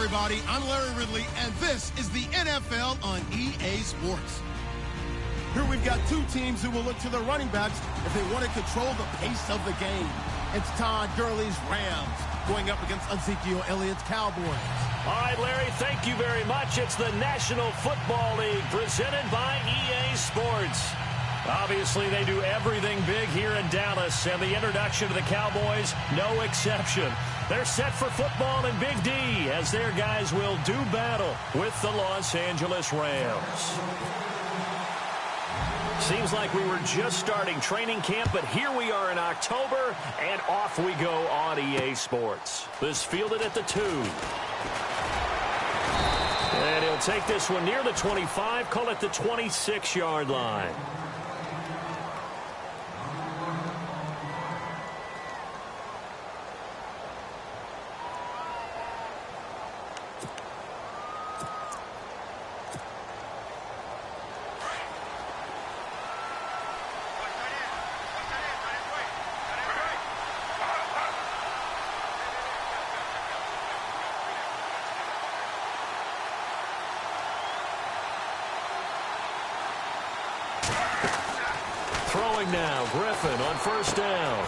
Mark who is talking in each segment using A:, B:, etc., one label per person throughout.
A: everybody. I'm Larry Ridley, and this is the NFL on EA Sports. Here we've got two teams who will look to their running backs if they want to control the pace of the game. It's Todd Gurley's Rams going up against Ezekiel Elliott's Cowboys.
B: All right, Larry, thank you very much. It's the National Football League presented by EA Sports. Obviously, they do everything big here in Dallas, and the introduction to the Cowboys, no exception. They're set for football in Big D as their guys will do battle with the Los Angeles Rams. Seems like we were just starting training camp, but here we are in October, and off we go on EA Sports. This fielded at the 2. And he'll take this one near the 25, call it the 26-yard line. Throwing now, Griffin on first down.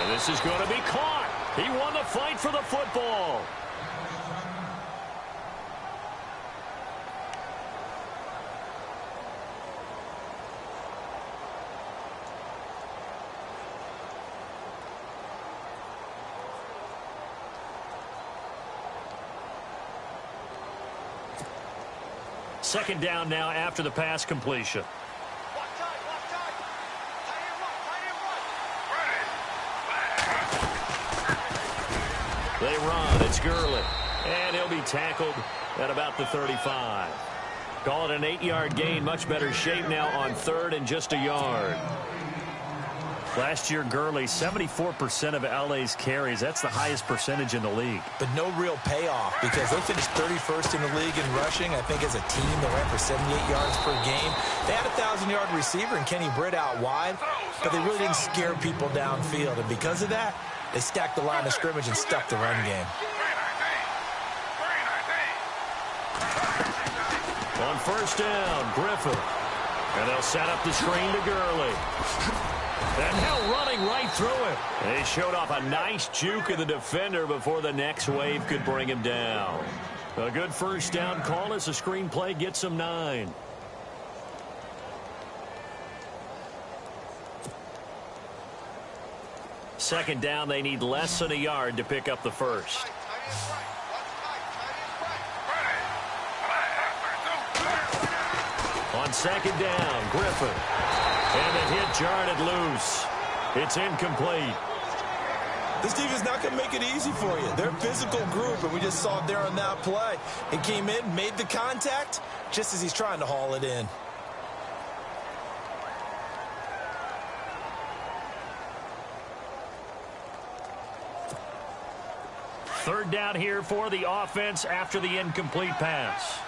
B: And this is going to be caught. He won the fight for the football. Second down now after the pass completion. They run. It's Gurley. And he'll be tackled at about the 35. Call it an 8-yard gain. Much better shape now on third and just a yard. Last year, Gurley, 74% of LA's carries. That's the highest percentage in the league.
C: But no real payoff because they finished 31st in the league in rushing. I think as a team, they ran for 78 yards per game. They had a 1,000-yard receiver in Kenny Britt out wide, but they really didn't scare people downfield. And because of that, they stacked the line of scrimmage and stuck the run game.
B: On first down, Griffin. And they'll set up the screen to Gurley. And now running right through it. They showed off a nice juke of the defender before the next wave could bring him down. A good first down call as the screenplay gets him 9. Second down, they need less than a yard to pick up the first. On second down, Griffin. And the hit jarred it loose. It's incomplete.
C: This defense is not going to make it easy for you. They're a physical group, and we just saw it there on that play. It came in, made the contact, just as he's trying to haul it in.
B: Third down here for the offense after the incomplete pass.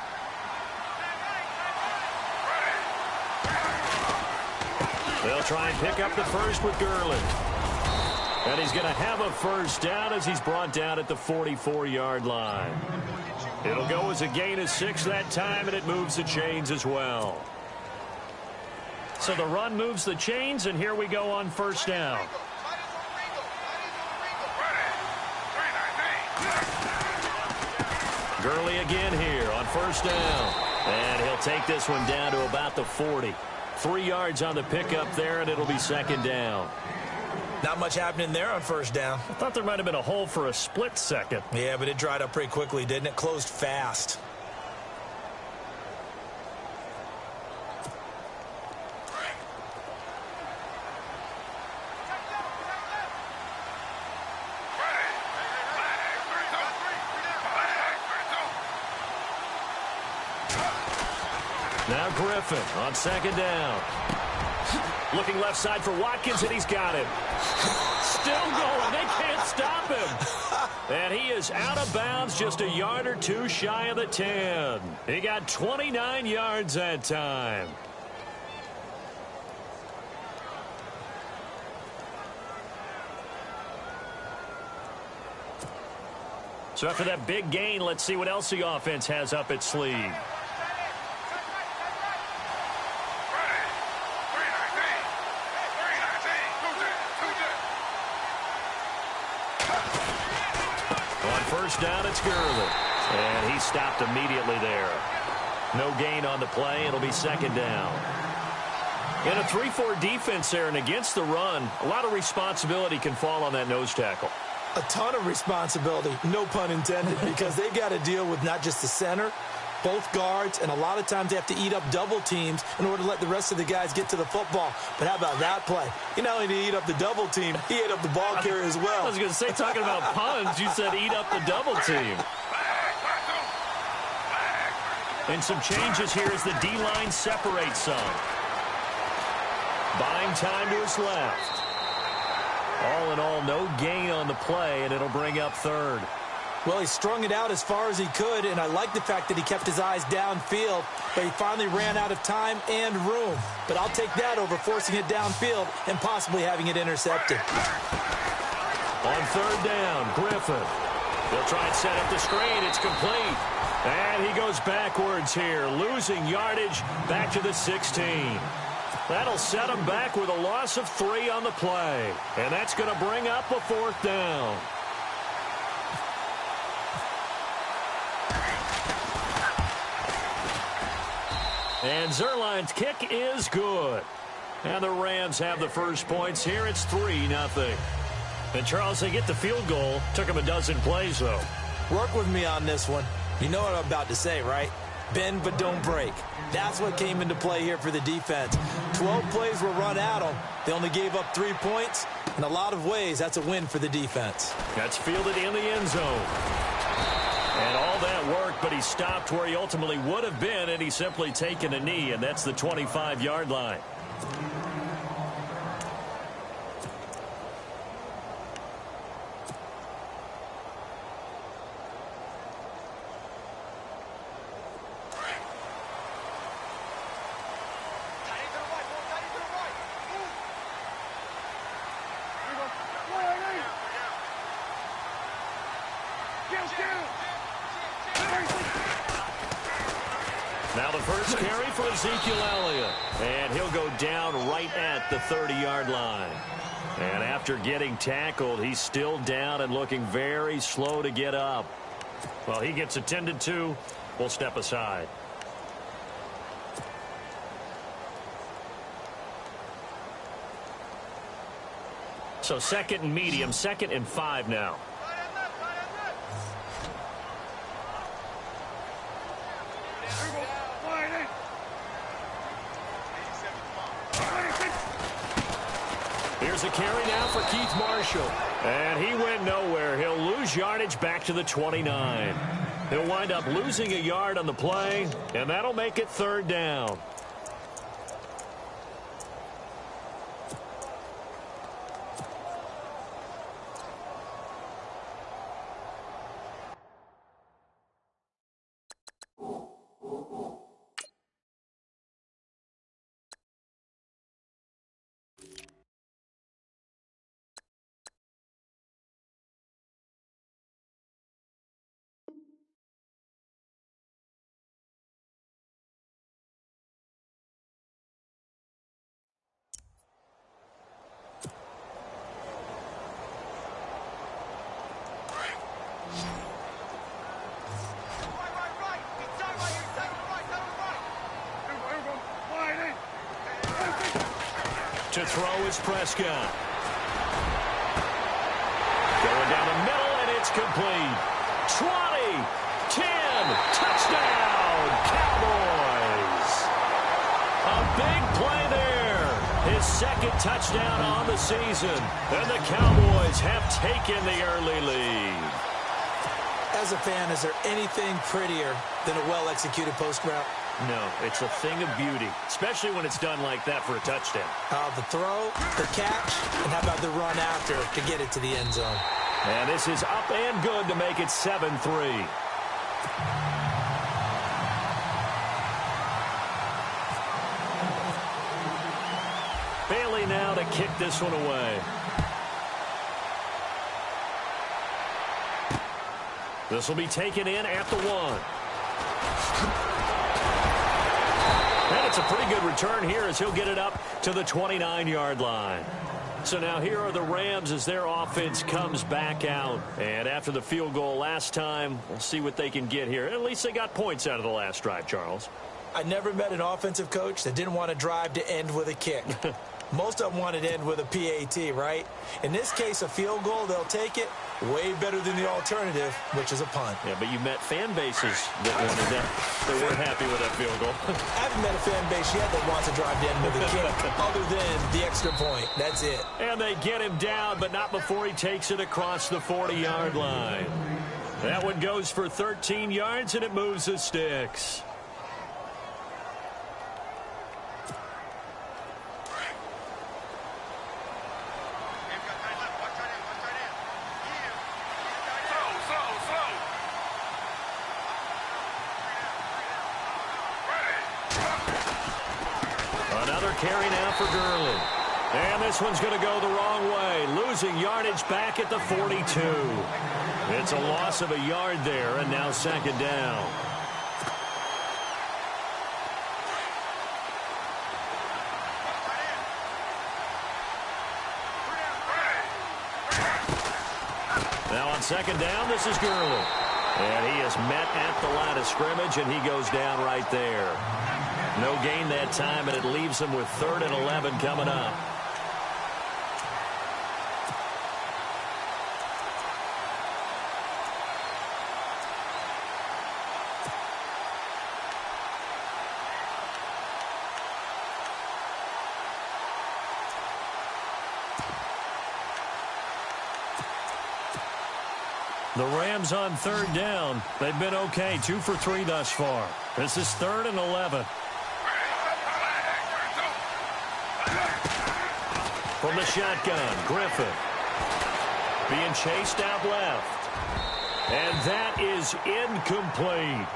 B: They'll try and pick up the first with Gurley. And he's going to have a first down as he's brought down at the 44-yard line. It'll go as a gain of 6 that time, and it moves the chains as well. So the run moves the chains, and here we go on first down. Gurley again here on first down. And he'll take this one down to about the 40. 3 yards on the pickup there, and it'll be second down.
C: Not much happening there on first down.
B: I thought there might have been a hole for a split second.
C: Yeah, but it dried up pretty quickly, didn't it? Closed fast.
B: Now Griffin on second down. Looking left side for Watkins, and he's got him. Still going. They can't stop him. And he is out of bounds, just a yard or two shy of the 10. He got 29 yards that time. So after that big gain, let's see what else the offense has up its sleeve. On first down, it's Gurley. And he stopped immediately there. No gain on the play. It'll be second down. In a 3-4 defense there and against the run, a lot of responsibility can fall on that nose tackle.
C: A ton of responsibility, no pun intended, because they've got to deal with not just the center, both guards, and a lot of times they have to eat up double teams in order to let the rest of the guys get to the football. But how about that play? He not only did he eat up the double team, he ate up the ball carrier as well.
B: I was going to say, talking about puns, you said eat up the double team. And some changes here as the D-line separates some. Buying time to his left. All in all, no gain on the play, and it'll bring up third.
C: Well, he strung it out as far as he could, and I like the fact that he kept his eyes downfield, but he finally ran out of time and room. But I'll take that over forcing it downfield and possibly having it intercepted.
B: On third down, Griffin. They'll try and set up the screen. It's complete. And he goes backwards here, losing yardage back to the 16. That'll set him back with a loss of 3 on the play. And that's going to bring up a fourth down. And Zerline's kick is good. And the Rams have the first points here. It's 3-0. And Charles, they get the field goal. Took him a dozen plays, though.
C: Work with me on this one. You know what I'm about to say, right? Bend but don't break. That's what came into play here for the defense. 12 plays were run at them. They only gave up 3 points. In a lot of ways, that's a win for the defense.
B: That's fielded in the end zone. And all that work, but he stopped where he ultimately would have been, and he's simply taken a knee, and that's the 25-yard line. Now the first carry for Ezekiel Elliott. And he'll go down right at the 30-yard line. And after getting tackled, he's still down and looking very slow to get up. Well, he gets attended to. We'll step aside. So second and medium, 2nd and 5 now. Here's a carry now for Keith Marshall. And he went nowhere. He'll lose yardage back to the 29. He'll wind up losing a yard on the play, and that'll make it 3rd down. To throw is Prescott. Going down the middle, and it's complete. 20, 10, touchdown, Cowboys. A big play there. His 2nd touchdown on the season. And the Cowboys have taken the early lead.
C: As a fan, is there anything prettier than a well-executed post route?
B: No, it's a thing of beauty, especially when it's done like that for a touchdown.
C: The throw, the catch, and how about the run after to get it to the end zone?
B: And this is up and good to make it 7-3. Bailey now to kick this one away. This will be taken in at the 1. And it's a pretty good return here as he'll get it up to the 29-yard line. So now here are the Rams as their offense comes back out. And after the field goal last time, we'll see what they can get here. At least they got points out of the last drive, Charles.
C: I never met an offensive coach that didn't want to drive to end with a kick. Most of them wanted to end with a PAT, right? In this case, a field goal, they'll take it. Way better than the alternative, which is a punt.
B: Yeah, but you met fan bases that wanted that. They weren't happy with that field goal.
C: I haven't met a fan base yet that wants to drive to end with a kick, other than the extra point. That's it.
B: And they get him down, but not before he takes it across the 40-yard line. That one goes for 13 yards, and it moves the sticks. Carry now for Gurley. And this one's going to go the wrong way. Losing yardage back at the 42. It's a loss of a yard there, and now second down. Now on second down, this is Gurley. And he is met at the line of scrimmage, and he goes down right there. No gain that time, and it leaves them with 3rd and 11 coming up. The Rams on 3rd down. They've been okay, 2 for 3 thus far. This is 3rd and 11. From the shotgun, Griffin. Being chased out left. And that is incomplete.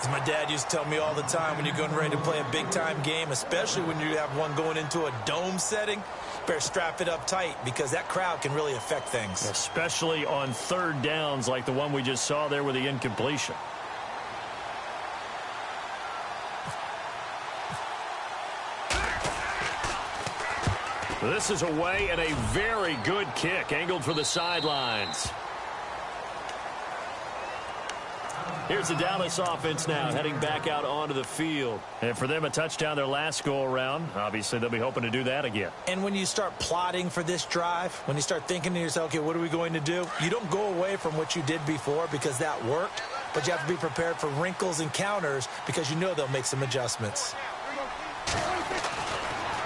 C: As my dad used to tell me all the time, when you're going ready to play a big-time game, especially when you have one going into a dome setting, better strap it up tight because that crowd can really affect things.
B: Especially on 3rd downs like the one we just saw there with the incompletion. This is away and a very good kick angled for the sidelines. Here's the Dallas offense now heading back out onto the field. And for them, a touchdown their last go-around. Obviously, they'll be hoping to do that again.
C: And when you start plotting for this drive, when you start thinking to yourself, okay, what are we going to do? You don't go away from what you did before because that worked, but you have to be prepared for wrinkles and counters because you know they'll make some adjustments.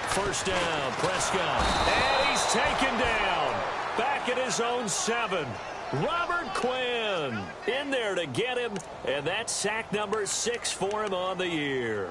B: First down, Prescott. And he's taken down. Back at his own 7. Robert Quinn in there to get him. And that's sack number 6 for him on the year.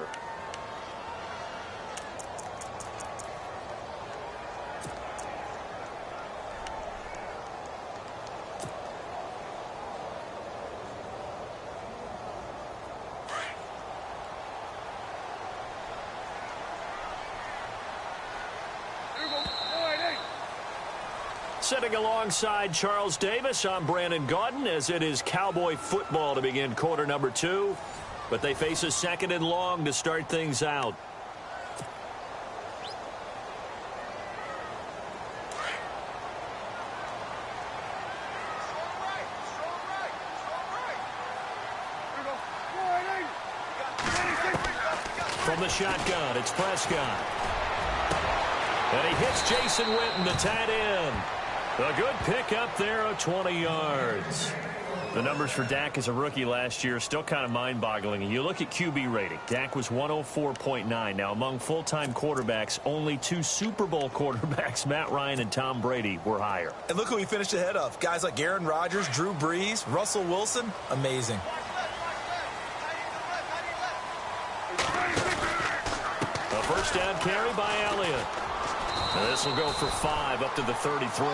B: Sitting alongside Charles Davis, I'm Brandon Gaudin, as it is Cowboy football to begin quarter number 2. But they face a 2nd and long to start things out. From the shotgun, it's Prescott. And he hits Jason Witten, the tight end. A good pick up there of 20 yards. The numbers for Dak as a rookie last year are still kind of mind-boggling. You look at QB rating. Dak was 104.9. Now, among full-time quarterbacks, only 2 Super Bowl quarterbacks, Matt Ryan and Tom Brady, were higher.
C: And look who he finished ahead of. Guys like Aaron Rodgers, Drew Brees, Russell Wilson. Amazing.
B: A first down carry by Elliott. And this will go for 5 up to the 33.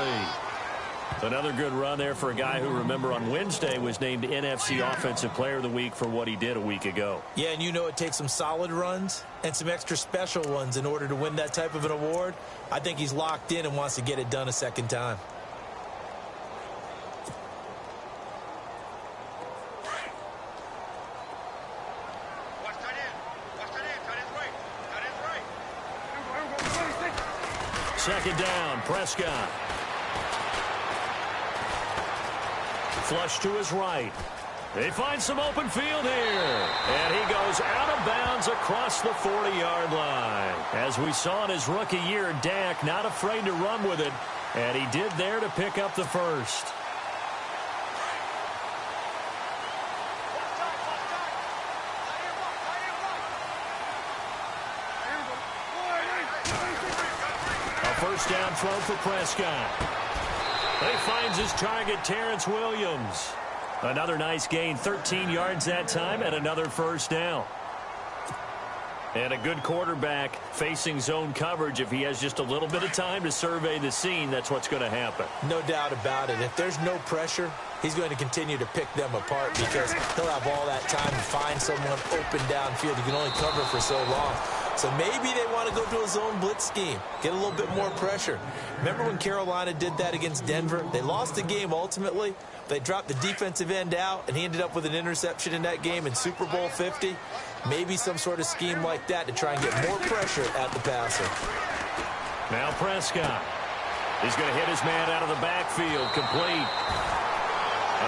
B: Another good run there for a guy who, remember, on Wednesday was named NFC Offensive Player of the Week for what he did a week ago.
C: Yeah, and you know it takes some solid runs and some extra special ones in order to win that type of an award. I think he's locked in and wants to get it done a second time.
B: Prescott. Flush to his right. They find some open field here. And he goes out of bounds across the 40-yard line. As we saw in his rookie year, Dak not afraid to run with it. And he did there to pick up the first. A first down throw for Prescott. He finds his target, Terrence Williams. Another nice gain, 13 yards that time, and another first down. And a good quarterback facing zone coverage. If he has just a little bit of time to survey the scene, that's what's going to happen.
C: No doubt about it. If there's no pressure, he's going to continue to pick them apart because he'll have all that time to find someone open downfield. He can only cover for so long. So maybe they want to go to a zone blitz scheme, get a little bit more pressure. Remember when Carolina did that against Denver? They lost the game ultimately. They dropped the defensive end out, and he ended up with an interception in that game in Super Bowl 50. Maybe some sort of scheme like that to try and get more pressure at the passer.
B: Now Prescott. He's going to hit his man out of the backfield, complete.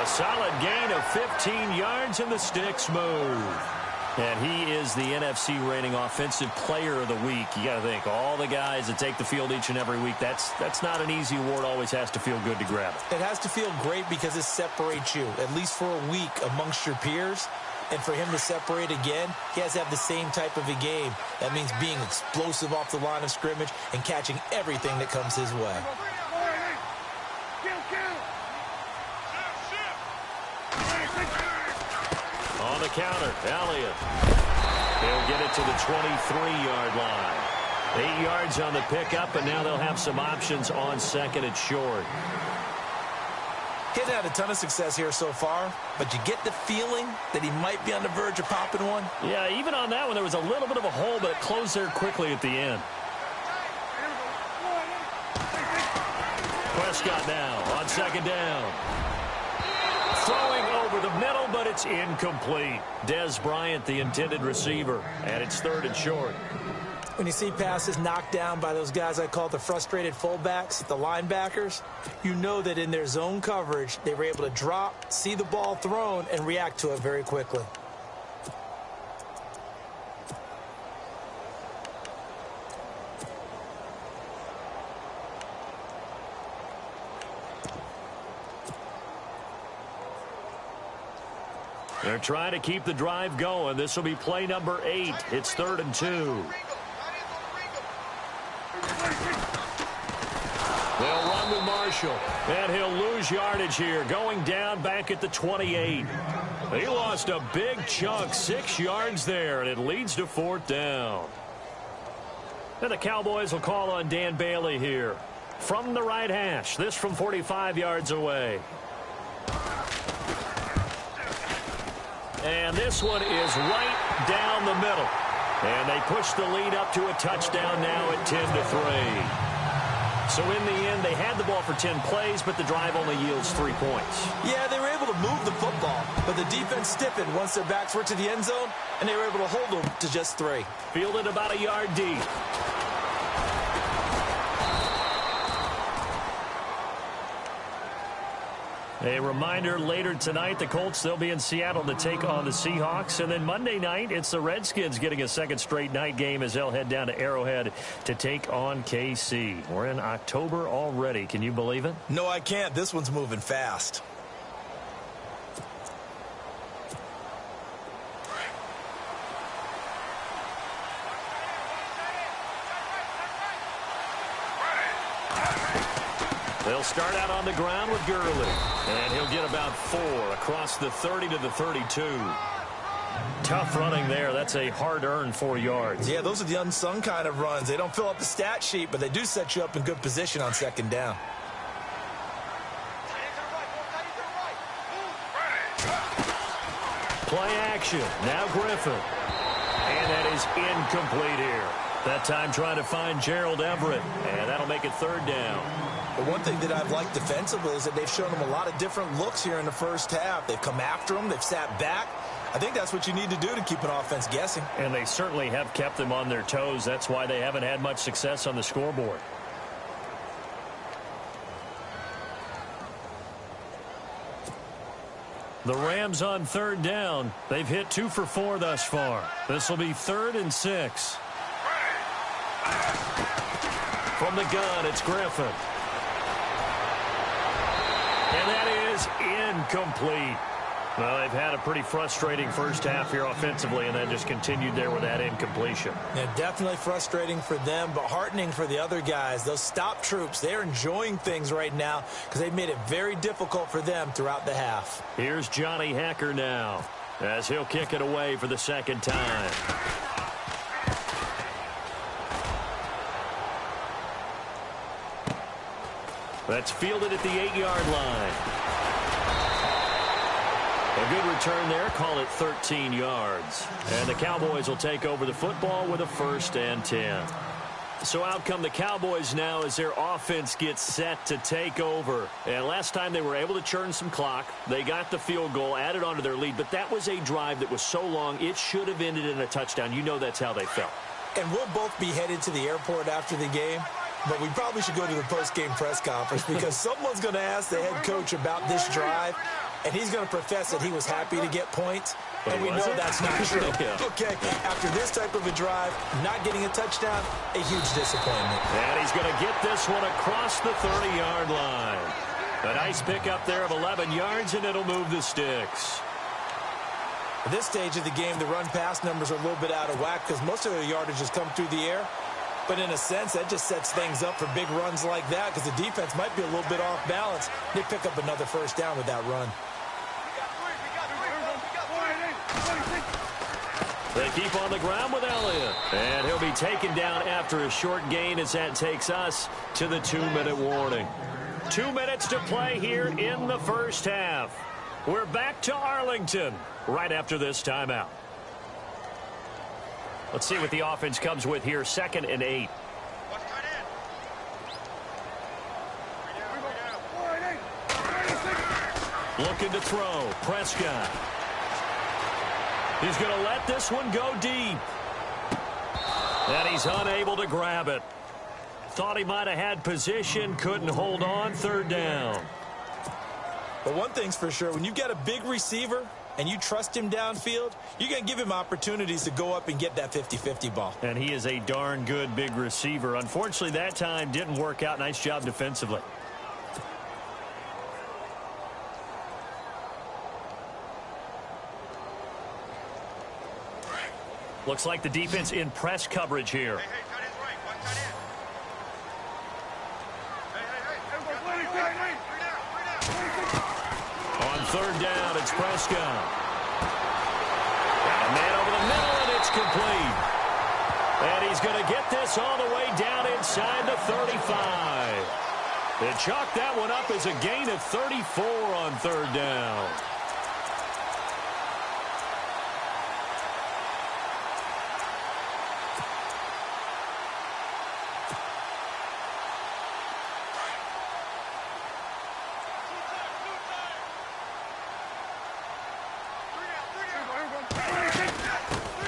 B: A solid gain of 15 yards, and the sticks move. And he is the NFC reigning offensive player of the week. You got to think, all the guys that take the field each and every week, that's not an easy award. Always has to feel good to grab it.
C: It has to feel great because it separates you, at least for a week, amongst your peers. And for him to separate again, he has to have the same type of a game. That means being explosive off the line of scrimmage and catching everything that comes his way.
B: On the counter, Elliott. He'll get it to the 23-yard line. 8 yards on the pickup, and now they'll have some options on second and short.
C: He hasn't had a ton of success here so far, but you get the feeling that he might be on the verge of popping one.
B: Yeah, even on that one, there was a little bit of a hole, but it closed there quickly at the end. Prescott now on second down. Throwing over the middle, but it's incomplete. Dez Bryant, the intended receiver, and it's third and short.
C: When you see passes knocked down by those guys I call the frustrated fullbacks, the linebackers, you know that in their zone coverage, they were able to drop, see the ball thrown, and react to it very quickly.
B: They're trying to keep the drive going. This will be play number 8. It's 3rd and 2. They'll run with Marshall, and he'll lose yardage here, going down back at the 28. He lost a big chunk, 6 yards there, and it leads to 4th down. And the Cowboys will call on Dan Bailey here from the right hash. This from 45 yards away. And this one is right down the middle. And they push the lead up to a touchdown now at 10-3. So in the end, they had the ball for 10 plays, but the drive only yields 3 points.
C: Yeah, they were able to move the football, but the defense stiffened once their backs were to the end zone, and they were able to hold them to just 3.
B: Fielded about a yard deep. A reminder, later tonight, the Colts, they'll be in Seattle to take on the Seahawks. And then Monday night, it's the Redskins getting a second straight night game as they'll head down to Arrowhead to take on KC. We're in October already. Can you believe it?
C: No, I can't. This one's moving fast.
B: They'll start out on the ground with Gurley, and he'll get about 4 across the 30 to the 32. Tough running there. That's a hard-earned 4 yards.
C: Yeah, those are the unsung kind of runs. They don't fill up the stat sheet, but they do set you up in good position on second down.
B: Play action. Now Griffin. And that is incomplete here. That time trying to find Gerald Everett, and that'll make it 3rd down.
C: But one thing that I've liked defensively is that they've shown them a lot of different looks here in the first half. They've come after them. They've sat back. I think that's what you need to do to keep an offense guessing.
B: And they certainly have kept them on their toes. That's why they haven't had much success on the scoreboard. The Rams on third down. They've hit 2 for 4 thus far. This will be 3rd and 6. From the gun, it's Griffin. And that is incomplete. Well, they've had a pretty frustrating first half here offensively, and then just continued there with that incompletion.
C: Yeah, definitely frustrating for them, but heartening for the other guys. Those stop troops, they're enjoying things right now because they've made it very difficult for them throughout the half.
B: Here's Johnny Hacker now as he'll kick it away for the second time. That's fielded at the 8-yard line. A good return there. Call it 13 yards. And the Cowboys will take over the football with a 1st and 10. So out come the Cowboys now as their offense gets set to take over. And last time they were able to churn some clock. They got the field goal, added on to their lead. But that was a drive that was so long, it should have ended in a touchdown. You know that's how they felt.
C: And we'll both be headed to the airport after the game. But we probably should go to the post-game press conference because someone's going to ask the head coach about this drive, and he's going to profess that he was happy to get points, and we know that's not true.
B: Yeah.
C: Okay, after this type of a drive, not getting a touchdown, a huge disappointment.
B: And he's going to get this one across the 30-yard line. A nice pickup there of 11 yards, and it'll move the sticks.
C: At this stage of the game, the run-pass numbers are a little bit out of whack because most of the yardage has come through the air. But in a sense, that just sets things up for big runs like that because the defense might be a little bit off balance. They pick up another 1st down with that run.
B: They keep on the ground with Elliott. And he'll be taken down after a short gain as that takes us to the 2-minute warning. 2 minutes to play here in the first half. We're back to Arlington right after this timeout. Let's see what the offense comes with here. 2nd and 8. Looking to throw. Prescott. He's going to let this one go deep. And he's unable to grab it. Thought he might have had position. Couldn't hold on. 3rd down.
C: But one thing's for sure. When you've got a big receiver and you trust him downfield, you're going to give him opportunities to go up and get that 50-50 ball.
B: And he is a darn good big receiver. Unfortunately, that time didn't work out. Nice job defensively. Looks like the defense in press coverage here. On 3rd down, it's Prescott. And a man over the middle, and it's complete. And he's going to get this all the way down inside the 35. They chalked that one up as a gain of 34 on 3rd down.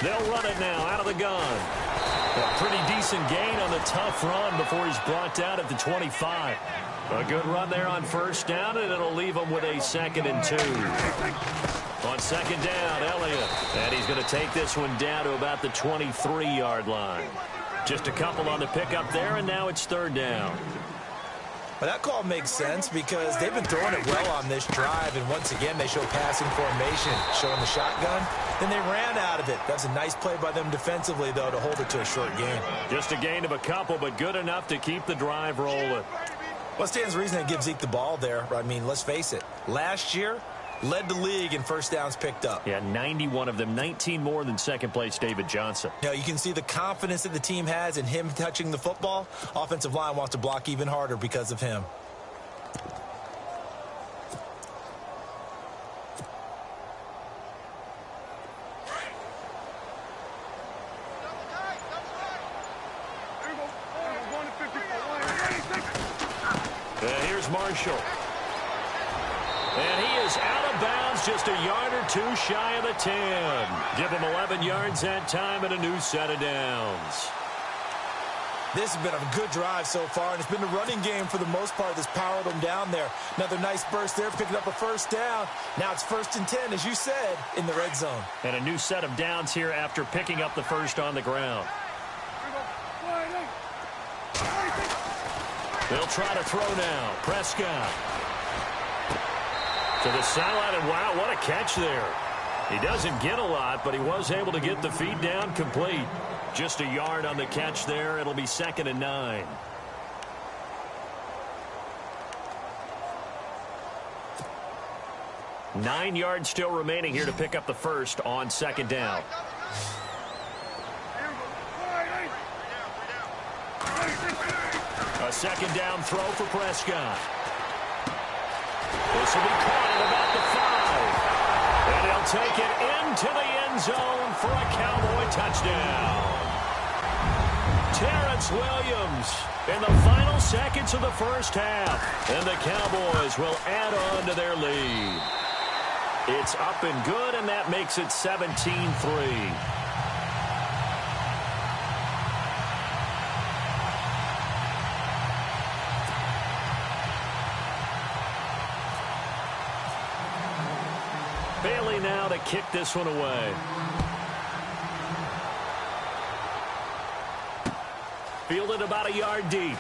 B: They'll run it now out of the gun. A pretty decent gain on the tough run before he's brought down at the 25. A good run there on 1st down, and it'll leave him with a 2nd and 2. On 2nd down, Elliott. And he's going to take this one down to about the 23-yard line. Just a couple on the pickup there, and now it's 3rd down.
C: But that call makes sense because they've been throwing it well on this drive, and once again they show passing formation, showing the shotgun. Then they ran out of it. That's a nice play by them defensively, though, to hold it to a short gain.
B: Just a gain of a couple, but good enough to keep the drive rolling.
C: What stands to reason to give Zeke the ball there? I mean, let's face it. Last year, led the league in 1st downs picked up.
B: Yeah, 91 of them, 19 more than 2nd place David Johnson.
C: Now, you can see the confidence that the team has in him touching the football. Offensive line wants to block even harder because of him.
B: Here's Marshall. And he is out of bounds, just a yard or 2 shy of the 10. Give him 11 yards that time and a new set of downs.
C: This has been a good drive so far, and it's been the running game for the most part that's powered them down there. Another nice burst there, picking up a first down. Now it's 1st and 10, as you said, in the red zone.
B: And a new set of downs here after picking up the first on the ground. They'll try to throw now. Prescott to the sideline, and wow, what a catch there. He doesn't get a lot, but he was able to get the feed down complete. Just a yard on the catch there. It'll be 2nd and 9. Nine yards still remaining here to pick up the first on 2nd down. A 2nd down throw for Prescott. This will be caught at about the 5. And he'll take it into the end zone for a Cowboy touchdown. Terrence Williams in the final seconds of the first half. And the Cowboys will add on to their lead. It's up and good, and that makes it 17-3. Bailey now to kick this one away. Fielded about a yard deep.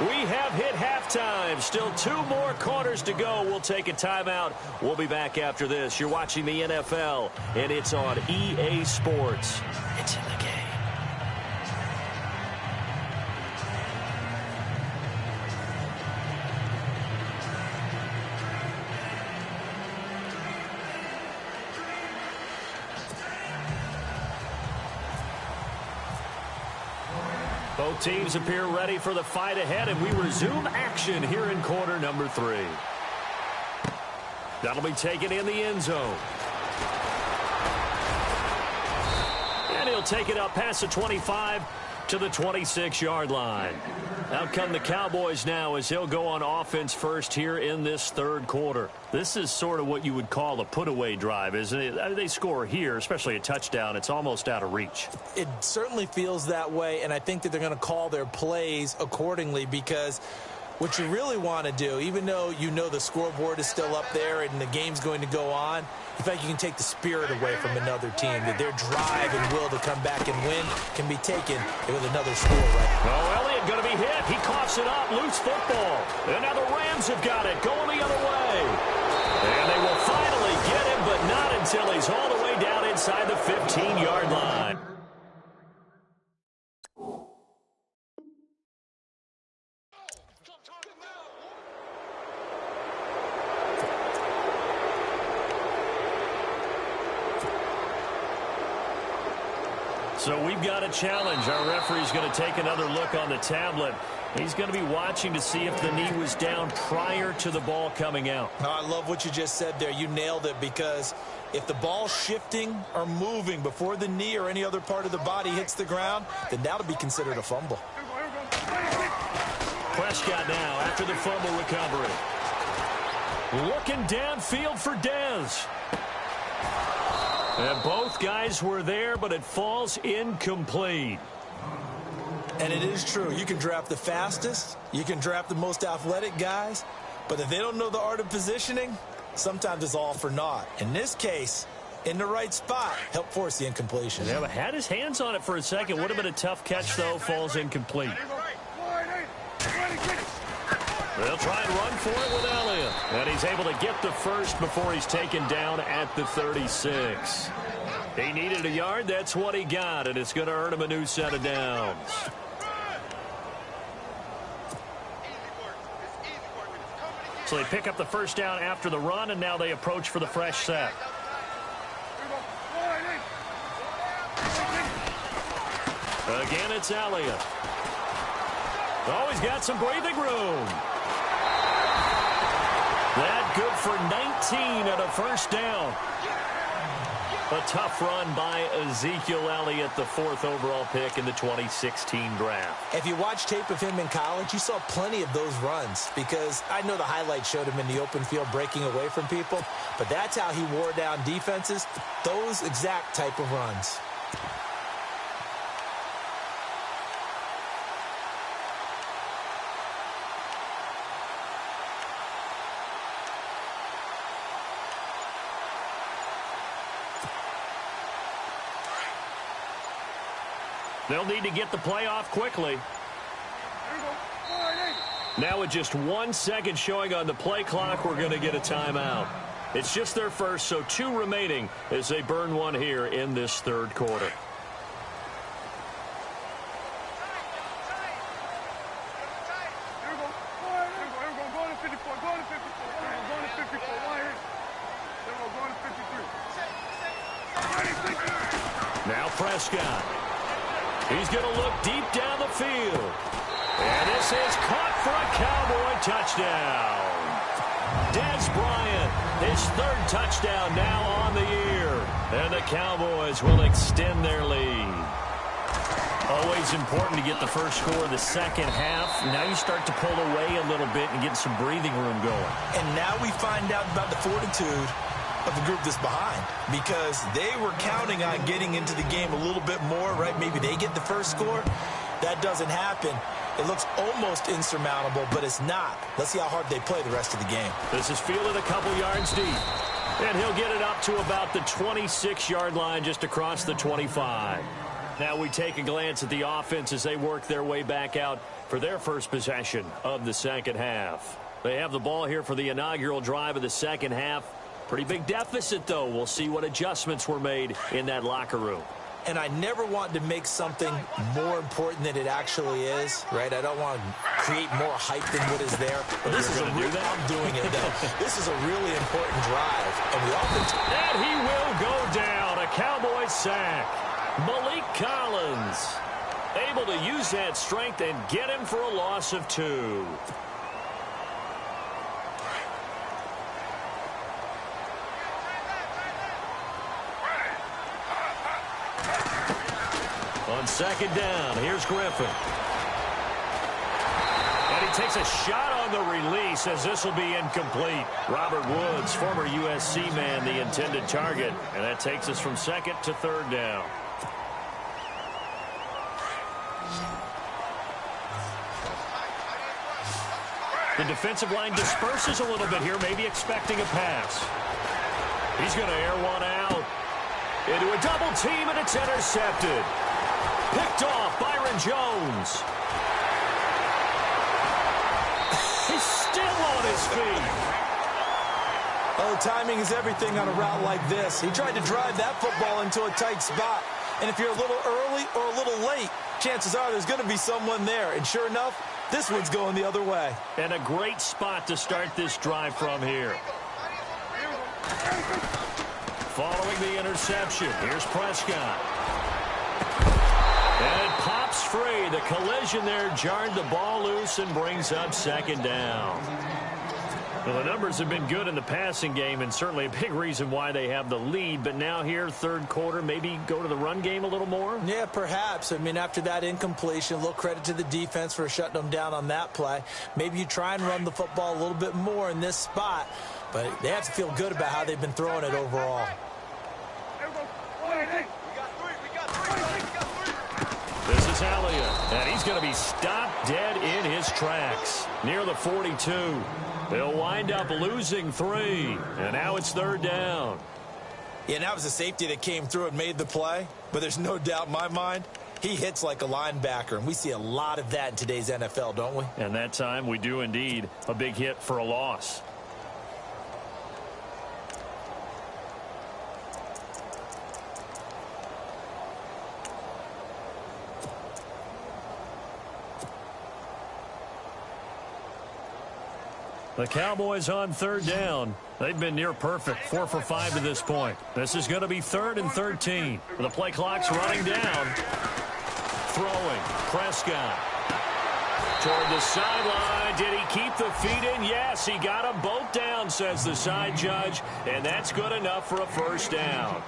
B: We have hit halftime. Still 2 more quarters to go. We'll take a timeout. We'll be back after this. You're watching the NFL, and it's on EA Sports. It's in the game. Both teams appear ready for the fight ahead, and we resume action here in quarter number 3. That'll be taken in the end zone. And he'll take it up past the 25 to the 26-yard line. Out come the Cowboys now as he'll go on offense first here in this 3rd quarter. This is sort of what you would call a put-away drive, isn't it? They score here, especially a touchdown. It's almost out of reach.
C: It certainly feels that way, and I think that they're going to call their plays accordingly, because what you really want to do, even though you know the scoreboard is still up there and the game's going to go on, in fact, you can take the spirit away from another team, that their drive and will to come back and win can be taken with another score, right?
B: Oh, Elliott going to be hit. He coughs it up. Loose football. And now the Rams have got it. Going the other way. And they will finally get him, but not until he's all the way down inside the 15-yard line. So we've got a challenge. Our referee's going to take another look on the tablet. He's going to be watching to see if the knee was down prior to the ball coming out.
C: Oh, I love what you just said there. You nailed it, because if the ball's shifting or moving before the knee or any other part of the body hits the ground, then that'll be considered a fumble.
B: Prescott now after the fumble recovery. Looking downfield for Dez. And both guys were there, but it falls incomplete.
C: And it is true. You can draft the fastest. You can draft the most athletic guys. But if they don't know the art of positioning, sometimes it's all for naught. In this case, in the right spot, helped force the incompletion.
B: Yeah, but had his hands on it for a second. Would have been a tough catch, though. Falls incomplete. They'll try and run for it with Elliott. And he's able to get the first before he's taken down at the 36. He needed a yard. That's what he got, and it's going to earn him a new set of downs. So they pick up the first down after the run, and now they approach for the fresh set. Again, it's Elliott. Oh, he's got some breathing room. That good for 19 at a first down. A tough run by Ezekiel Elliott, the 4th overall pick in the 2016 draft.
C: If you watch tape of him in college, you saw plenty of those runs because I know the highlights showed him in the open field breaking away from people, but that's how he wore down defenses, those exact type of runs.
B: They'll need to get the play off quickly. Now with just 1 second showing on the play clock, we're going to get a timeout. It's just their first, so 2 remaining as they burn one here in this 3rd quarter. Now Prescott. He's going to look deep down the field. And this is caught for a Cowboy touchdown. Dez Bryant, his 3rd touchdown now on the year. And the Cowboys will extend their lead. Always important to get the first score of the second half. Now you start to pull away a little bit and get some breathing room going.
C: And now we find out about the fortitude of the group that's behind, because they were counting on getting into the game a little bit more, right? Maybe they get the first score. That doesn't happen. It looks almost insurmountable, but it's not. Let's see how hard they play the rest of the game.
B: This is fielded a couple yards deep, and he'll get it up to about the 26-yard line, just across the 25. Now we take a glance at the offense as they work their way back out for their first possession of the second half. They have the ball here for the inaugural drive of the second half. Pretty big deficit, though. We'll see what adjustments were made in that locker room.
C: And I never want to make something more important than it actually is, right? I don't want to create more hype than what is there. But this is a real, I'm doing it, though. This is a really important drive. And we often...
B: And he will go down. A Cowboys sack. Malik Collins able to use that strength and get him for a loss of 2. On second down, here's Griffin. And he takes a shot on the release as this will be incomplete. Robert Woods, former USC man, the intended target. And that takes us from second to 3rd down. The defensive line disperses a little bit here, maybe expecting a pass. He's going to air one out into a double team, and it's intercepted. Picked off Byron Jones. He's still on his feet.
C: Oh, timing is everything on a route like this. He tried to drive that football into a tight spot. And if you're a little early or a little late, chances are there's going to be someone there. And sure enough, this one's going the other way.
B: And a great spot to start this drive from here. Following the interception, here's Prescott. And it pops free. The collision there jarred the ball loose and brings up second down. Well, the numbers have been good in the passing game, and certainly a big reason why they have the lead. But now here, 3rd quarter, maybe go to the run game a little more?
C: Yeah, perhaps. I mean, after that incompletion, a little credit to the defense for shutting them down on that play. Maybe you try and run the football a little bit more in this spot. But they have to feel good about how they've been throwing it overall.
B: This is Elliott, and he's going to be stopped dead in his tracks near the 42. They'll wind up losing 3, and now it's 3rd down.
C: Yeah, and that was a safety that came through and made the play, but there's no doubt in my mind he hits like a linebacker, and we see a lot of that in today's NFL, don't we?
B: And that time we do indeed. A big hit for a loss. The Cowboys on 3rd down. They've been near perfect, 4 for 5 to this point. This is going to be 3rd and 13. The play clock's running down. Throwing, Prescott. Toward the sideline. Did he keep the feet in? Yes, he got them both down, says the side judge. And that's good enough for a 1st down.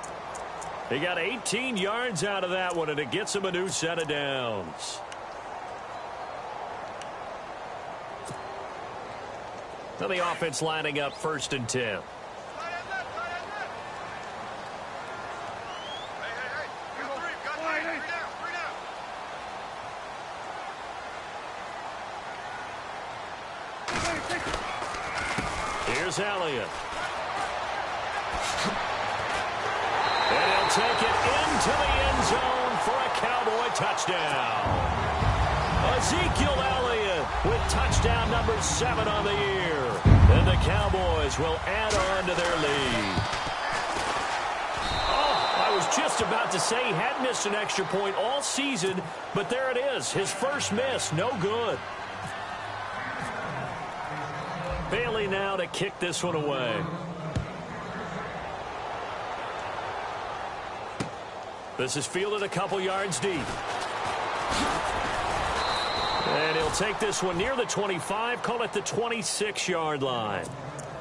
B: He got 18 yards out of that one, and it gets him a new set of downs. Now the offense lining up 1st and 10. Here's Elliott. And he'll take it into the end zone for a Cowboy touchdown. Ezekiel Elliott with touchdown number 7 on the year. And the Cowboys will add on to their lead. Oh, I was just about to say he had missed an extra point all season, but there it is. His first miss, no good. Bailey now to kick this one away. This is fielded a couple yards deep. And he'll take this one near the 25, call it the 26-yard line.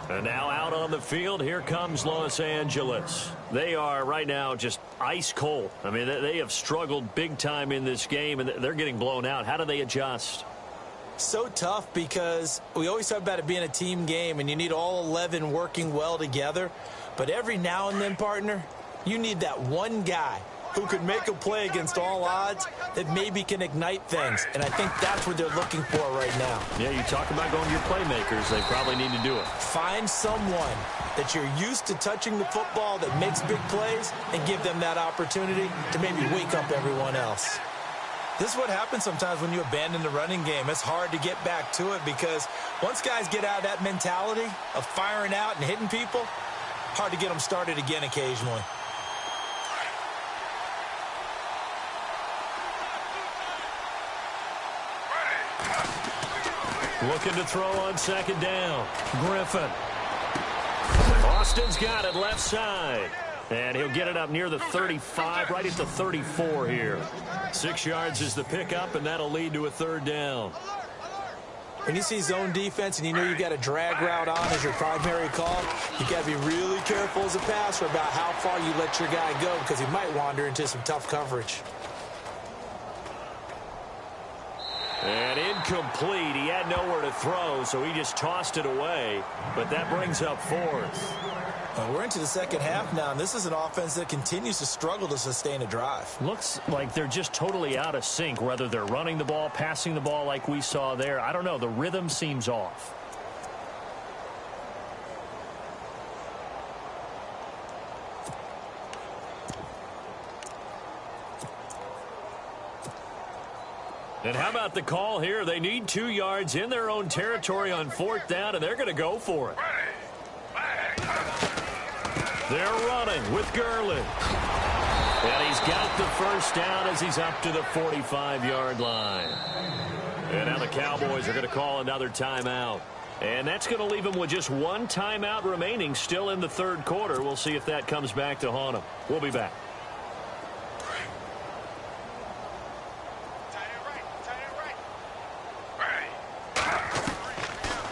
B: And now out on the field, here comes Los Angeles. They are right now just ice cold. I mean, they have struggled big time in this game, and they're getting blown out. How do they adjust?
C: So tough because we always talk about it being a team game, and you need all 11 working well together. But every now and then, partner, you need that one guy who can make a play against all odds that maybe can ignite things. And I think that's what they're looking for right now.
B: Yeah, you talk about going to your playmakers. They probably need to do it.
C: Find someone that you're used to touching the football that makes big plays and give them that opportunity to maybe wake up everyone else. This is what happens sometimes when you abandon the running game. It's hard to get back to it because once guys get out of that mentality of firing out and hitting people, hard to get them started again occasionally.
B: Looking to throw on 2nd down. Griffin. Austin's got it left side. And he'll get it up near the 35, right at the 34 here. 6 yards is the pickup, and that'll lead to a 3rd down.
C: When you see zone defense and you know you've got a drag route on as your primary call, you've got to be really careful as a passer about how far you let your guy go because he might wander into some tough coverage.
B: And incomplete. He had nowhere to throw, so he just tossed it away. But that brings up 4th.
C: We're into the second half now, and this is an offense that continues to struggle to sustain a drive.
B: Looks like they're just totally out of sync, whether they're running the ball, passing the ball like we saw there. I don't know. The rhythm seems off. And how about the call here? They need 2 yards in their own territory on 4th down, and they're going to go for it. They're running with Gurley. And he's got the 1st down as he's up to the 45-yard line. And now the Cowboys are going to call another timeout. And that's going to leave them with just 1 timeout remaining still in the 3rd quarter. We'll see if that comes back to haunt them. We'll be back.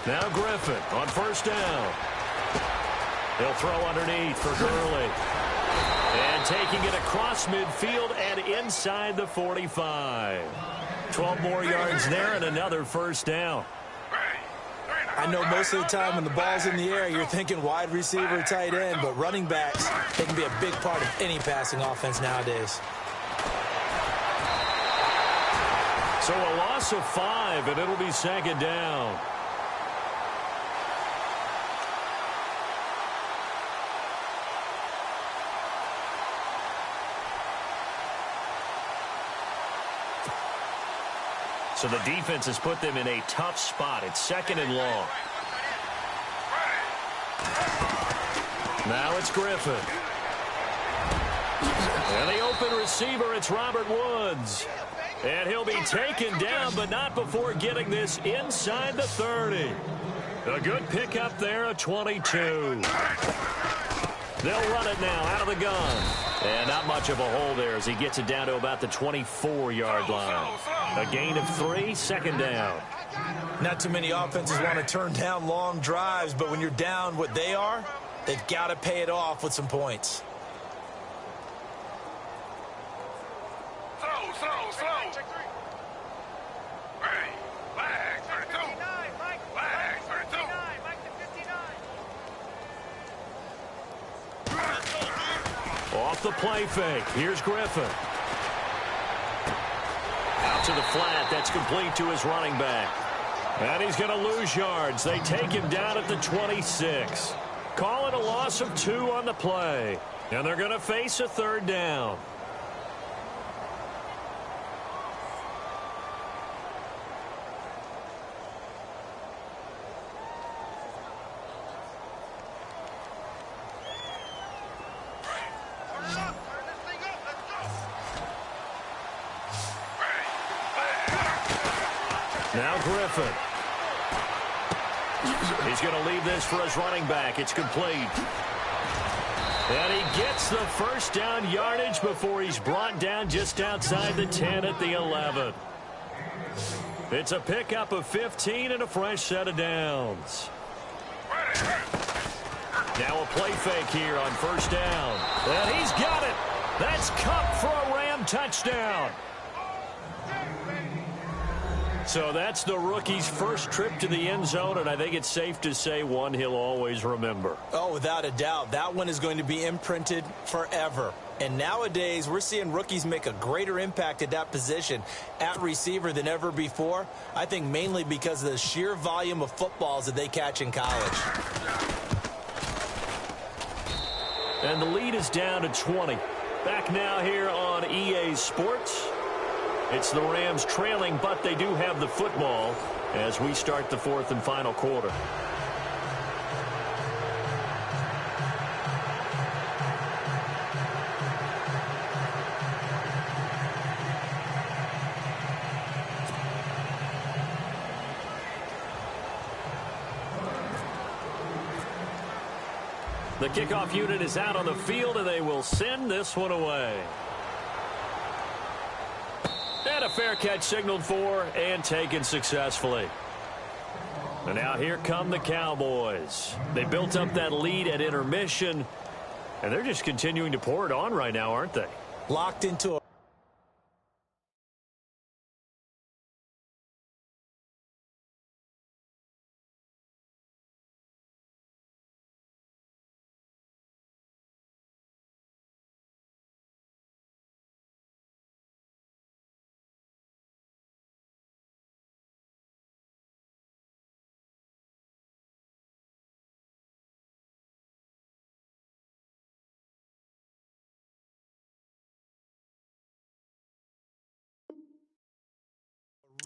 B: Now Griffin on 1st down. He'll throw underneath for Gurley. And taking it across midfield and inside the 45. 12 more yards there and another 1st down.
C: I know most of the time when the ball's in the air, you're thinking wide receiver, tight end, but running backs, they can be a big part of any passing offense nowadays.
B: So a loss of 5, and it'll be 2nd down. So the defense has put them in a tough spot. It's 2nd and long. Now it's Griffin. And the open receiver, it's Robert Woods. And he'll be taken down, but not before getting this inside the 30. A good pickup there, a 22. They'll run it now out of the gun. And not much of a hole there as he gets it down to about the 24-yard line. A gain of 3, 2nd down.
C: Not too many offenses want to turn down long drives, but when you're down what they are, they've got to pay it off with some points.
B: Off the play fake. Here's Griffin. Out to the flat. That's complete to his running back. And he's going to lose yards. They take him down at the 26. Call it a loss of 2 on the play. And they're going to face a 3rd down. Now Griffin. He's going to leave this for his running back. It's complete. And he gets the 1st down yardage before he's brought down just outside the 10 at the 11. It's a pickup of 15 and a fresh set of downs. Now a play fake here on 1st down. And he's got it. That's Cup for a Ram touchdown. So that's the rookie's first trip to the end zone, and I think it's safe to say one he'll always remember.
C: Oh, without a doubt. That one is going to be imprinted forever. And nowadays, we're seeing rookies make a greater impact at that position at receiver than ever before. I think mainly because of the sheer volume of footballs that they catch in college.
B: And the lead is down to 20. Back now here on EA Sports. It's the Rams trailing, but they do have the football as we start the 4th and final quarter. The kickoff unit is out on the field, and they will send this one away. And a fair catch signaled for and taken successfully. And now here come the Cowboys. They built up that lead at intermission, and they're just continuing to pour it on right now, aren't they?
C: Locked into a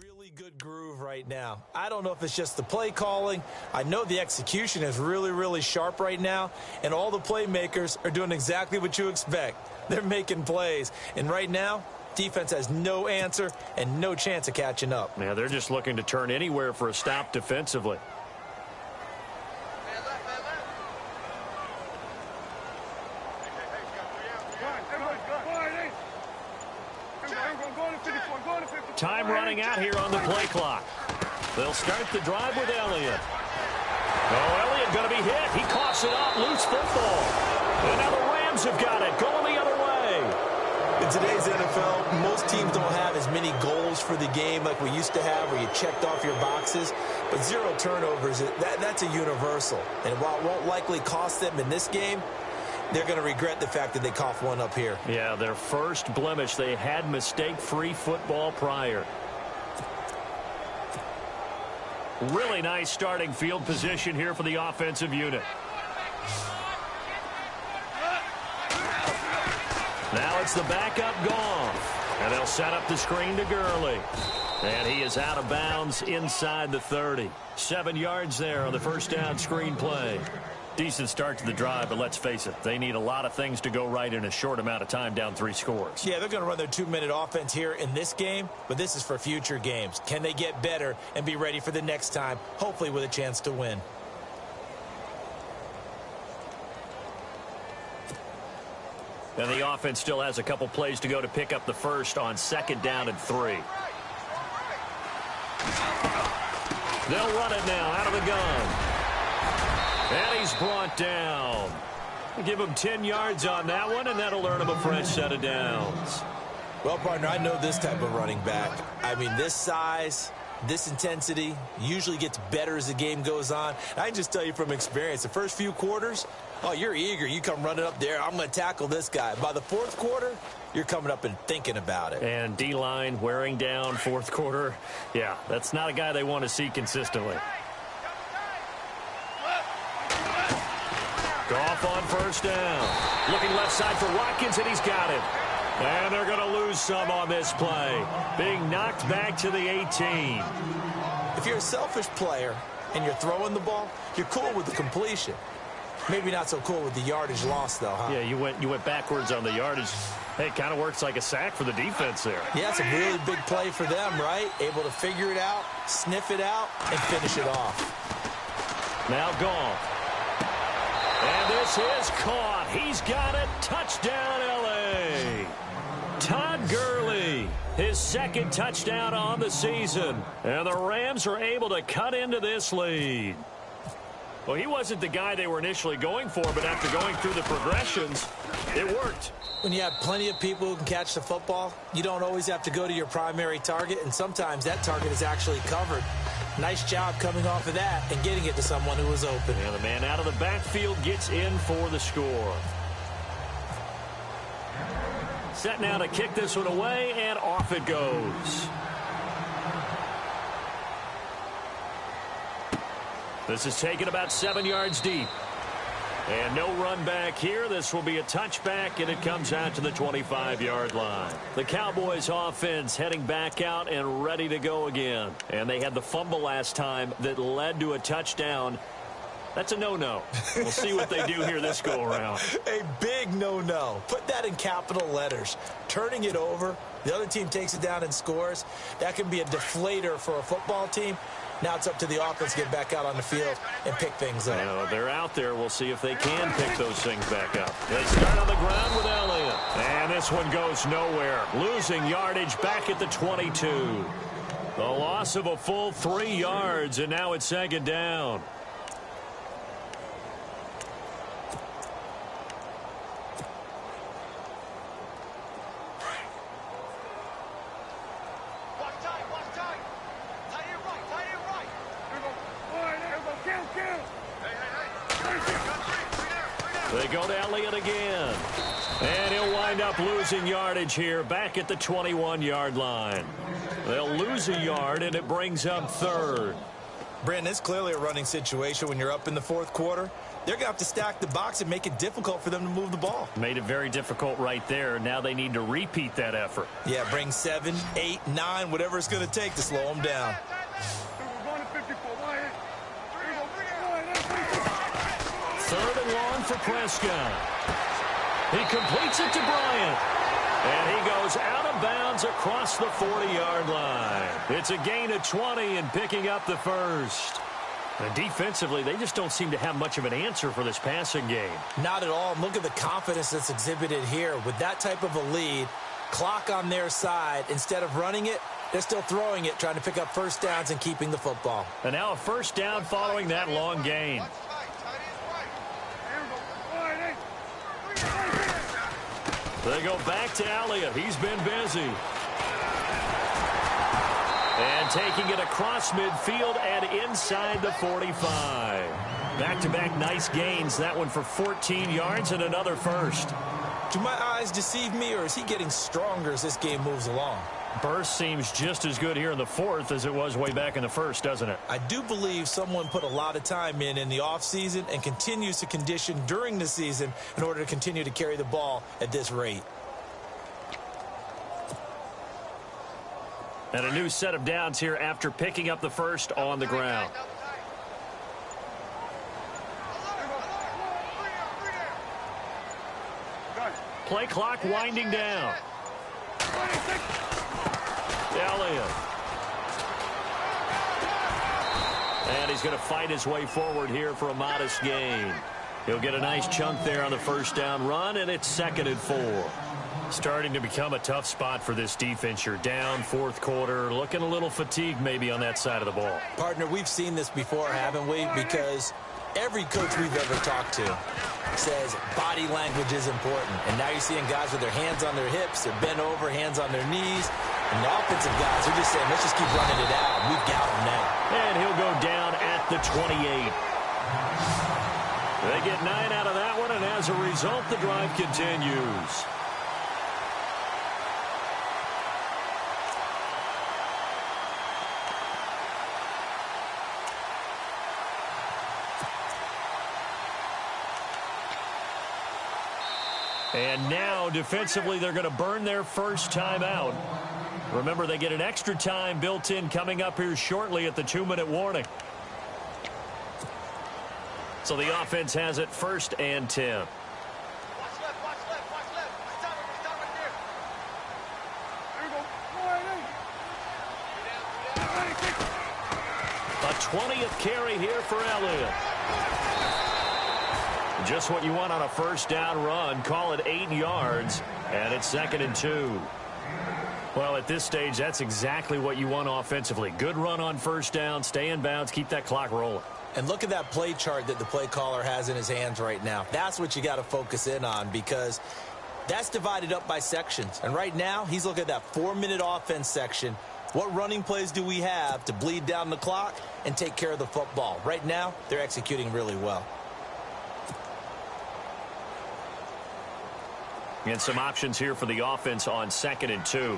C: really good groove right now. I don't know if it's just the play calling. I know the execution is really, really sharp right now, and all the playmakers are doing exactly what you expect. They're making plays, and right now, defense has no answer and no chance of catching up.
B: Yeah, they're just looking to turn anywhere for a stop defensively. Time running out here on the play clock. They'll start the drive with Elliott. Oh, Elliott going to be hit. He coughs it up. Loose football. And now the Rams have got it. Going the other way.
C: In today's NFL, most teams don't have as many goals for the game like we used to have where you checked off your boxes. But 0 turnovers, that's a universal. And while it won't likely cost them in this game, they're going to regret the fact that they coughed one up here.
B: Yeah, their first blemish. They had mistake-free football prior. Really nice starting field position here for the offensive unit. Now it's the backup Goff. And they'll set up the screen to Gurley. And he is out of bounds inside the 30. 7 yards there on the first down screen play. Decent start to the drive, but let's face it, they need a lot of things to go right in a short amount of time, down 3 scores.
C: Yeah, they're going to run their 2-minute offense here in this game, but this is for future games. Can they get better and be ready for the next time, hopefully with a chance to win?
B: And the offense still has a couple plays to go to pick up the first on 2nd down and 3. They'll run it now out of the gun. And he's brought down. Give him 10 yards on that one, and that'll earn him a fresh set of downs.
C: Well, partner, I know this type of running back. I mean, this size, this intensity usually gets better as the game goes on. I can just tell you from experience, the first few quarters, oh, you're eager. You come running up there. I'm going to tackle this guy. By the fourth quarter, you're coming up and thinking about it.
B: And D-line wearing down fourth quarter. Yeah, that's not a guy they want to see consistently. Goff on first down. Looking left side for Watkins, and he's got it. And they're going to lose some on this play. Being knocked back to the 18.
C: If you're a selfish player and you're throwing the ball, you're cool with the completion. Maybe not so cool with the yardage loss, though, huh?
B: Yeah, you went backwards on the yardage. Hey, it kind of works like a sack for the defense there.
C: Yeah, it's a really big play for them, right? Able to figure it out, sniff it out, and finish it off.
B: Now Goff. And this is caught. He's got it. Touchdown, L.A. Todd Gurley, his second touchdown on the season. And the Rams are able to cut into this lead. Well, he wasn't the guy they were initially going for, but after going through the progressions, it worked.
C: When you have plenty of people who can catch the football, you don't always have to go to your primary target, and sometimes that target is actually covered. Nice job coming off of that and getting it to someone who was open.
B: And the man out of the backfield gets in for the score. Set now to kick this one away, and off it goes. This is taken about 7 yards deep. And no run back here. This will be a touchback, and it comes out to the 25-yard line. The Cowboys offense heading back out and ready to go again. And they had the fumble last time that led to a touchdown. That's a no-no. We'll see what they do here this go-around.
C: A big no-no. Put that in capital letters. Turning it over, the other team takes it down and scores. That can be a deflator for a football team. Now it's up to the offense to get back out on the field and pick things up.
B: Now, they're out there. We'll see if they can pick those things back up. They start on the ground with Elliott. And this one goes nowhere. Losing yardage back at the 22. The loss of a full 3 yards, and now it's second down. They go to Elliott again. And he'll wind up losing yardage here back at the 21-yard line. They'll lose a yard, and it brings up third.
C: Brandon, it's clearly a running situation when you're up in the fourth quarter. They're going to have to stack the box and make it difficult for them to move the ball.
B: Made it very difficult right there. Now they need to repeat that effort.
C: Yeah, bring 7, 8, 9, whatever it's going to take to slow them down.
B: Third and long for Prescott. He completes it to Bryant. And he goes out of bounds across the 40-yard line. It's a gain of 20 and picking up the first. And defensively, they just don't seem to have much of an answer for this passing game.
C: Not at all. Look at the confidence that's exhibited here. With that type of a lead, clock on their side, instead of running it, they're still throwing it, trying to pick up first downs and keeping the football.
B: And now a first down following that long gain. They go back to Elliott. He's been busy. And taking it across midfield and inside the 45. Back-to-back nice gains. That one for 14 yards and another first.
C: Do my eyes deceive me, or is he getting stronger as this game moves along?
B: Burst seems just as good here in the fourth as it was way back in the first, doesn't it?
C: I do believe someone put a lot of time in the offseason and continues to condition during the season in order to continue to carry the ball at this rate.
B: And a new set of downs here after picking up the first on the ground. Play clock winding down. Elliott. And he's going to fight his way forward here for a modest gain. He'll get a nice chunk there on the first down run, and it's 2nd and 4. Starting to become a tough spot for this defense. You're down fourth quarter, looking a little fatigued maybe on that side of the ball.
C: Partner, we've seen this before, haven't we? Because Every coach we've ever talked to says body language is important. And now you're seeing guys with their hands on their hips, they're bent over, hands on their knees. And the offensive guys are just saying, let's just keep running it out. We've got him now.
B: And he'll go down at the 28. They get 9 out of that one, and as a result, the drive continues. And now, defensively, they're going to burn their first timeout. Remember, they get an extra time built in coming up here shortly at the 2-minute warning. So the offense has it 1st and 10.
D: Watch left, watch left, watch left. Stop right there. There you go.
B: A 20th carry here for Elliott. Just what you want on a first down run. Call it 8 yards, and it's 2nd and 2. Well, at this stage, that's exactly what you want offensively. Good run on first down, stay in bounds, keep that clock rolling.
C: And look at that play chart that the play caller has in his hands right now. That's what you got to focus in on, because that's divided up by sections. And right now, he's looking at that 4-minute offense section. What running plays do we have to bleed down the clock and take care of the football? Right now, they're executing really well.
B: And some options here for the offense on 2nd and 2.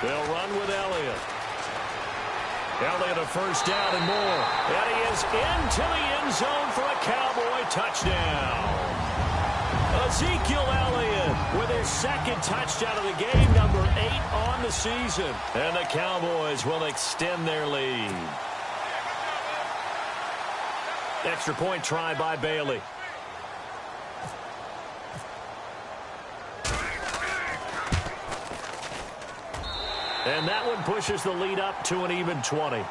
B: They'll run with Elliott. Elliott a first down and more. And he is into the end zone for a Cowboy touchdown. Ezekiel Elliott with his 2nd touchdown of the game, number 8 on the season. And the Cowboys will extend their lead. Extra point try by Bailey. And that one pushes the lead up to an even 20.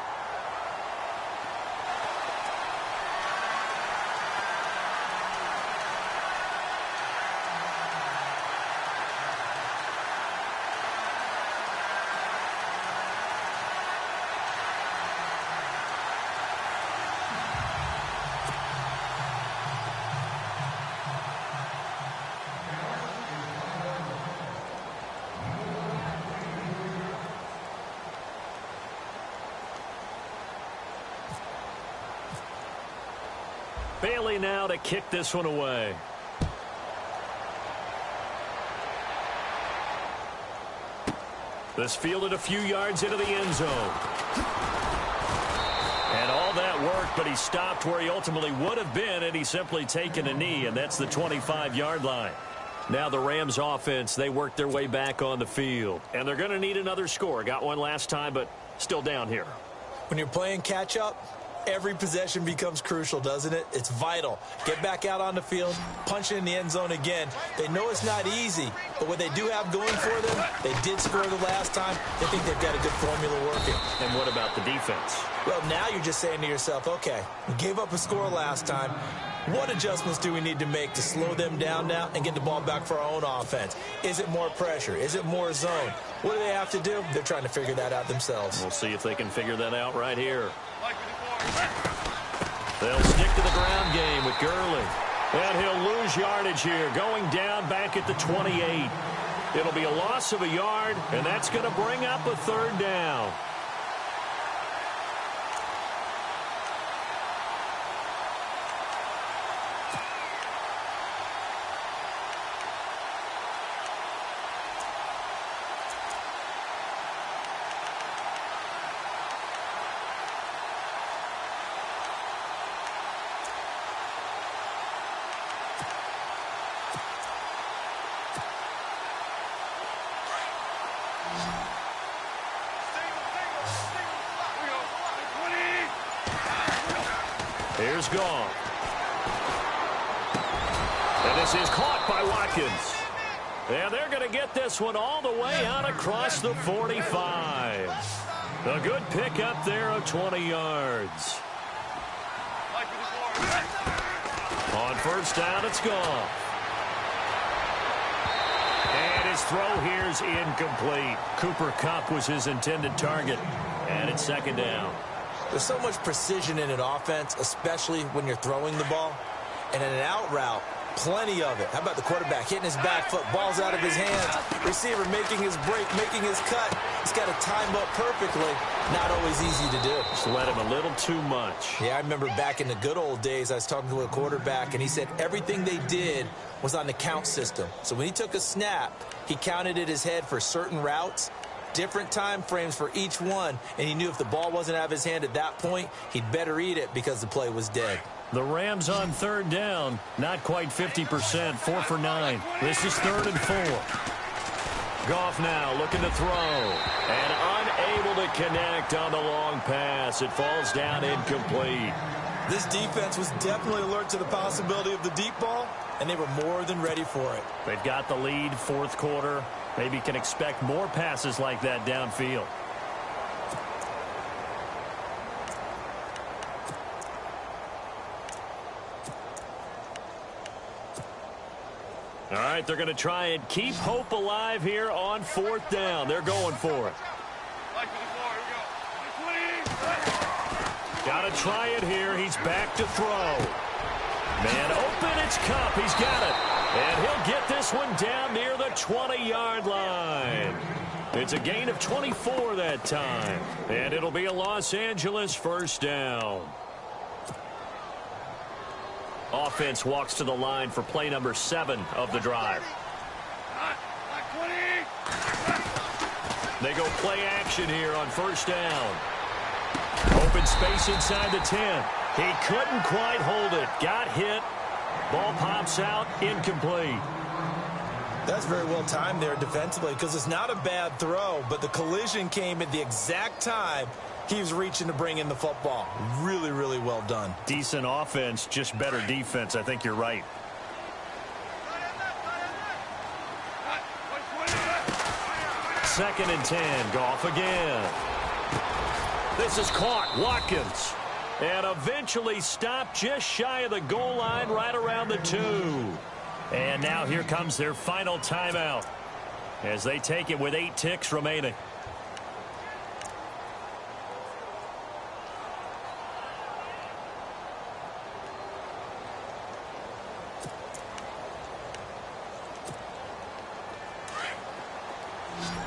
B: Bailey now to kick this one away. This fielded a few yards into the end zone. And all that worked, but he stopped where he ultimately would have been, and he's simply taken a knee, and that's the 25-yard line. Now the Rams offense, they work their way back on the field. And they're going to need another score. Got one last time, but still down here.
C: When you're playing catch-up, every possession becomes crucial, doesn't it? It's vital. Get back out on the field, punch it in the end zone again. They know it's not easy, but what they do have going for them, they did score the last time. They think they've got a good formula working.
B: And what about the defense?
C: Well, now you're just saying to yourself, okay, we gave up a score last time. What adjustments do we need to make to slow them down now and get the ball back for our own offense? Is it more pressure? Is it more zone? What do they have to do? They're trying to figure that out themselves.
B: We'll see if they can figure that out right here. They'll stick to the ground game with Gurley. And he'll lose yardage here, going down back at the 28. It'll be a loss of a yard, and that's going to bring up a 3rd down. Here's Gone. And this is caught by Watkins. And they're going to get this one all the way out across the 45. A good pickup there of 20 yards. On first down, it's Gone. And His throw here's incomplete. Cooper Kupp was his intended target. And it's second down.
C: There's so much precision in an offense, especially when you're throwing the ball. And in an out route, plenty of it. How about the quarterback hitting his back foot, ball's out of his hands, receiver making his break, making his cut. He's got to time up perfectly. Not always easy to do.
B: Just let him a little too much.
C: Yeah, I remember back in the good old days, I was talking to a quarterback, and he said everything they did was on the count system. So when he took a snap, he counted in his head for certain routes, different time frames for each one, and he knew if the ball wasn't out of his hand at that point, he'd better eat it because the play was dead.
B: The Rams on third down, not quite 50%, 4 for 9. This is 3rd and 4. Goff now looking to throw, and unable to connect on the long pass. It falls down incomplete.
C: This defense was definitely alert to the possibility of the deep ball, and they were more than ready for it.
B: They've got the lead, 4th quarter. Maybe can expect more passes like that downfield. All right, they're going to try and keep hope alive here on 4th down. They're going for it. Got to try it here. He's back to throw. Man open, it's Kupp. He's got it. And he'll get this one down near the 20-yard line. It's a gain of 24 that time. And it'll be a Los Angeles 1st down. Offense walks to the line for play number 7 of the drive. They go play action here on 1st down. Open space inside the 10. He couldn't quite hold it. Got hit. Ball pops out. Incomplete.
C: That's very well timed there defensively because it's not a bad throw, but the collision came at the exact time he was reaching to bring in the football. Really, really well done.
B: Decent offense, just better defense. I think you're right. Second and 10. Goff again. This is caught. Watkins. And eventually stopped just shy of the goal line right around the 2. And now here comes their final timeout as they take it with 8 ticks remaining.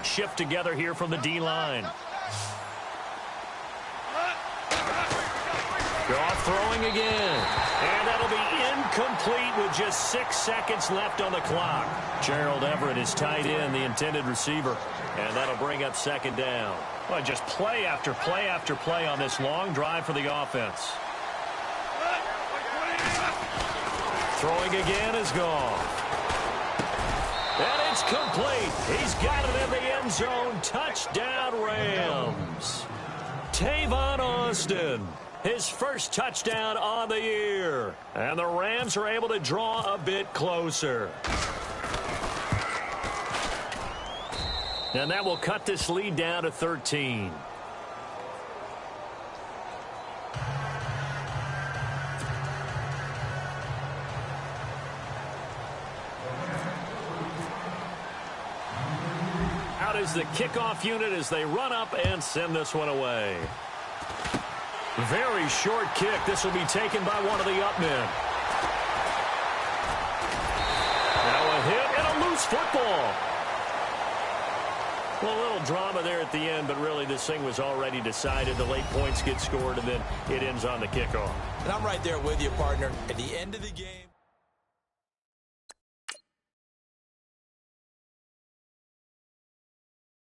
B: Shift together here from the D-line. Goff throwing again. And that'll be incomplete with just 6 seconds left on the clock. Gerald Everett is tied in, the intended receiver. And that'll bring up 2nd down. Well, just play after play after play on this long drive for the offense. Throwing again is Goff. And it's complete. He's got it in the end zone. Touchdown, Rams. Tavon Austin. His first touchdown on the year. And the Rams are able to draw a bit closer. And that will cut this lead down to 13. Out is the kickoff unit as they run up and send this one away. Very short kick. This will be taken by one of the up men. Now a hit and a loose football. Well, a little drama there at the end, but really this thing was already decided. The late points get scored, and then it ends on the kickoff.
C: And I'm right there with you, partner. At the end of the game.